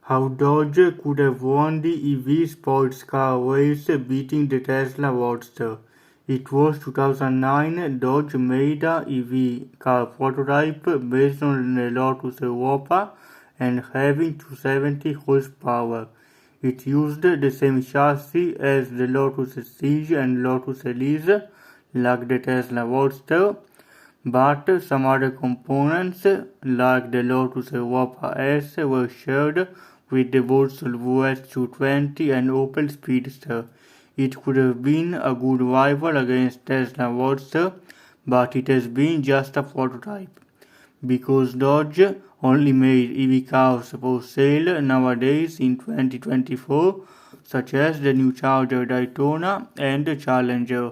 How Dodge could have won the EV sports car race beating the Tesla Roadster. It was 2009. Dodge made a EV car prototype based on the Lotus Europa and having 270 horsepower. It used the same chassis as the Lotus Siege and Lotus Elise, like the Tesla Roadster, but some other components, like the Lotus Europa S, were shared with the Volkswagen S220 and Opel Speedster. It could have been a good rival against Tesla Roadster, but it has been just a prototype. Because Dodge only made EV cars for sale nowadays in 2024, such as the new Charger Daytona and the Challenger.